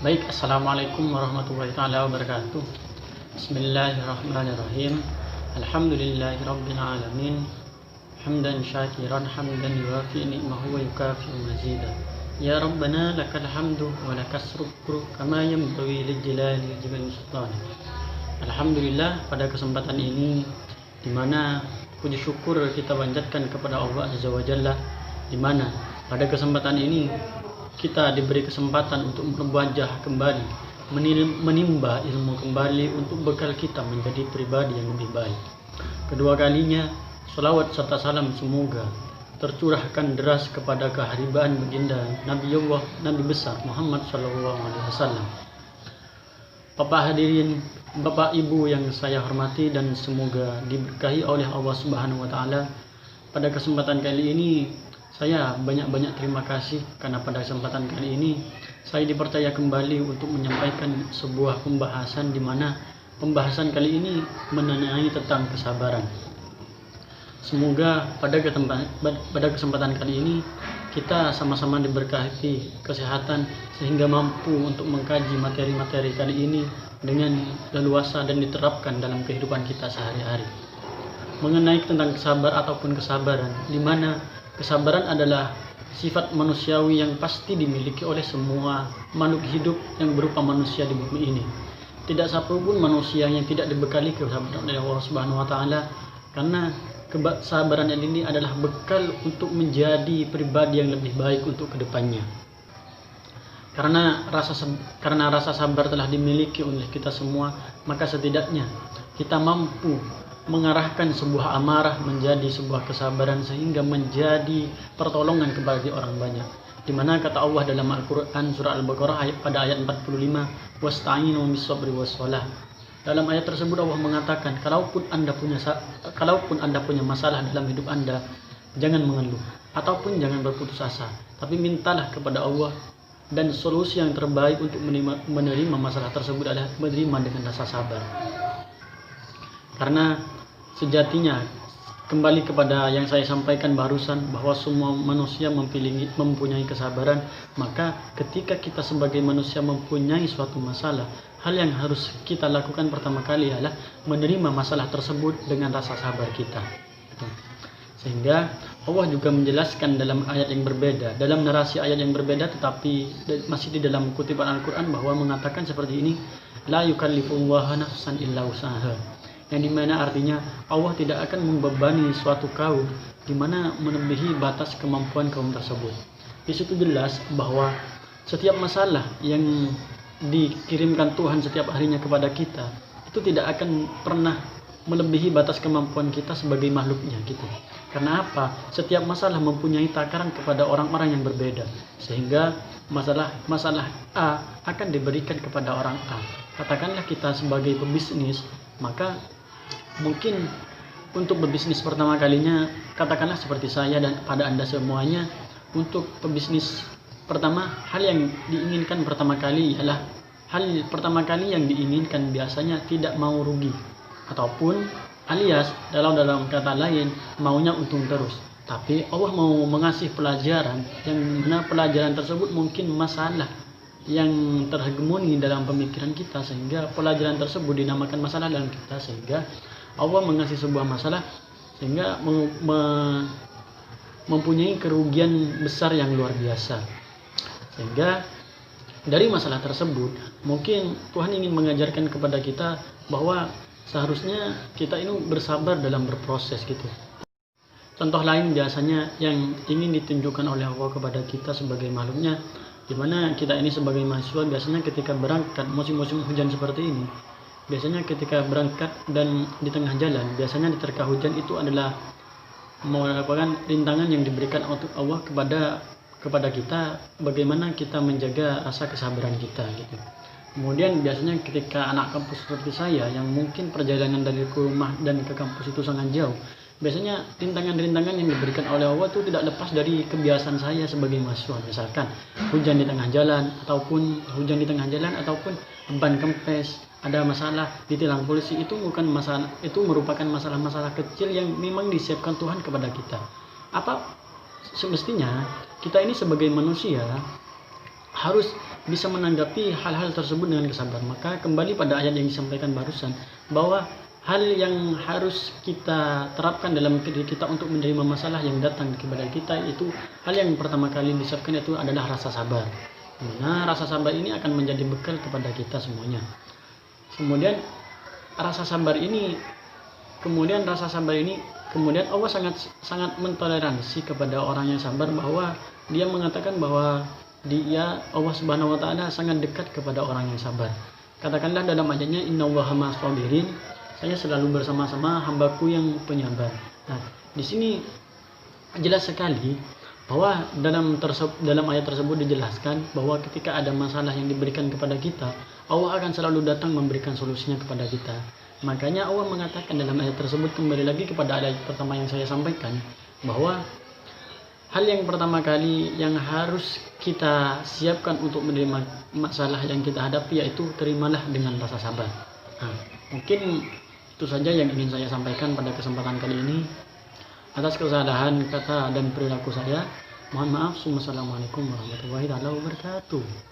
Baik, Assalamualaikum warahmatullahi taala wabarakatuh. Bismillahirrahmanirrahim. Alhamdulillahirabbil alamin. Hamdan syakiran hamdan yuwafi ni'mahu wa yukafi'u mazida. Ya Rabbana lakal hamdu wa lakas syukru kama yanbaghi lijlalali wajhika sultani. Alhamdulillah, pada kesempatan ini di mana puji syukur kita panjatkan kepada Allah Azza wa Jalla, di mana pada kesempatan ini kita diberi kesempatan untuk berwajah kembali, menimba ilmu kembali untuk bekal kita menjadi pribadi yang lebih baik. Kedua kalinya, salawat serta salam semoga tercurahkan deras kepada keharibaan baginda Nabi besar Muhammad SAW. Bapak hadirin, Bapak Ibu yang saya hormati dan semoga diberkahi oleh Allah Subhanahu wa taala. Pada kesempatan kali ini saya banyak-banyak terima kasih karena pada kesempatan kali ini saya dipercaya kembali untuk menyampaikan sebuah pembahasan, di mana pembahasan kali ini mengenai tentang kesabaran. Semoga pada kesempatan kali ini kita sama-sama diberkahi kesehatan sehingga mampu untuk mengkaji materi-materi kali ini dengan leluasa dan diterapkan dalam kehidupan kita sehari-hari. Mengenai tentang kesabaran, di mana kesabaran adalah sifat manusiawi yang pasti dimiliki oleh semua makhluk hidup yang berupa manusia di bumi ini. Tidak satupun manusia yang tidak dibekali kesabaran oleh Allah Subhanahu wa taala, karena kesabaran ini adalah bekal untuk menjadi pribadi yang lebih baik untuk kedepannya. Karena rasa sabar telah dimiliki oleh kita semua, maka setidaknya kita mampu mengarahkan sebuah amarah menjadi sebuah kesabaran sehingga menjadi pertolongan kepada orang banyak. Di mana kata Allah dalam Al-Qur'an surah Al-Baqarah pada ayat 45, wasta'inu bis-sabri was-shalah. Dalam ayat tersebut Allah mengatakan, kalaupun Anda punya masalah dalam hidup Anda, jangan mengeluh ataupun jangan berputus asa, tapi mintalah kepada Allah, dan solusi yang terbaik untuk menerima masalah tersebut adalah menerima dengan rasa sabar. Karena sejatinya, kembali kepada yang saya sampaikan barusan, bahwa semua manusia mempunyai kesabaran. Maka ketika kita sebagai manusia mempunyai suatu masalah, hal yang harus kita lakukan pertama kali adalah menerima masalah tersebut dengan rasa sabar kita. Sehingga Allah juga menjelaskan dalam ayat yang berbeda, dalam narasi ayat yang berbeda, tetapi masih di dalam kutipan Al-Quran, bahwa mengatakan seperti ini, la yukallifullahu nafsan illa usaha, yang dimana artinya Allah tidak akan membebani suatu kaum di mana melebihi batas kemampuan kaum tersebut. Di situ jelas bahwa setiap masalah yang dikirimkan Tuhan setiap harinya kepada kita itu tidak akan pernah melebihi batas kemampuan kita sebagai makhluknya gitu. Karena apa? Setiap masalah mempunyai takaran kepada orang-orang yang berbeda, sehingga masalah A akan diberikan kepada orang A. Katakanlah kita sebagai pebisnis, maka mungkin untuk berbisnis pertama kalinya, katakanlah seperti saya dan pada Anda semuanya, untuk pebisnis pertama, hal yang diinginkan pertama kali yang diinginkan biasanya tidak mau rugi, ataupun alias dalam kata lain maunya untung terus. Tapi Allah mau mengasih pelajaran, yang mana pelajaran tersebut mungkin masalah yang terhegemoni dalam pemikiran kita, sehingga pelajaran tersebut dinamakan masalah dalam kita, sehingga Allah mengasih sebuah masalah sehingga mempunyai kerugian besar yang luar biasa. Sehingga dari masalah tersebut mungkin Tuhan ingin mengajarkan kepada kita bahwa seharusnya kita ini bersabar dalam berproses gitu. Contoh lain biasanya yang ingin ditunjukkan oleh Allah kepada kita sebagai makhluknya, di mana kita ini sebagai mahasiswa biasanya ketika berangkat musim-musim hujan seperti ini, biasanya ketika berangkat dan di tengah jalan, biasanya diterka hujan itu adalah merupakan rintangan yang diberikan untuk Allah kepada kita, bagaimana kita menjaga rasa kesabaran kita gitu. Kemudian biasanya ketika anak kampus seperti saya yang mungkin perjalanan dari rumah dan ke kampus itu sangat jauh, biasanya rintangan-rintangan yang diberikan oleh Allah itu tidak lepas dari kebiasaan saya sebagai mahasiswa. Misalkan hujan di tengah jalan, ataupun ban kempes, ada masalah ditilang polisi, itu bukan masalah, itu merupakan masalah-masalah kecil yang memang disiapkan Tuhan kepada kita. Apa semestinya kita ini sebagai manusia harus bisa menanggapi hal-hal tersebut dengan kesabaran. Maka kembali pada ayat yang disampaikan barusan, bahwa hal yang harus kita terapkan dalam diri kita untuk menerima masalah yang datang kepada kita, itu hal yang pertama kali disiapkan itu adalah rasa sabar. Nah, rasa sabar ini akan menjadi bekal kepada kita semuanya. Kemudian rasa sabar ini kemudian Allah sangat mentoleransi kepada orang yang sabar, bahwa dia mengatakan bahwa Allah Subhanahu wa taala sangat dekat kepada orang yang sabar. Katakanlah dalam ayatnya, innallaha ma'as sabirin, saya selalu bersama-sama hambaku yang penyabar. Nah, di sini jelas sekali bahwa dalam ayat tersebut dijelaskan bahwa ketika ada masalah yang diberikan kepada kita, Allah akan selalu datang memberikan solusinya kepada kita. Makanya Allah mengatakan dalam ayat tersebut, kembali lagi kepada ayat pertama yang saya sampaikan, bahwa hal yang pertama kali yang harus kita siapkan untuk menerima masalah yang kita hadapi, yaitu terimalah dengan rasa sabar. Nah, mungkin itu saja yang ingin saya sampaikan pada kesempatan kali ini. Atas kesalahan kata dan perilaku saya, mohon maaf. Wassalamualaikum warahmatullahi wabarakatuh.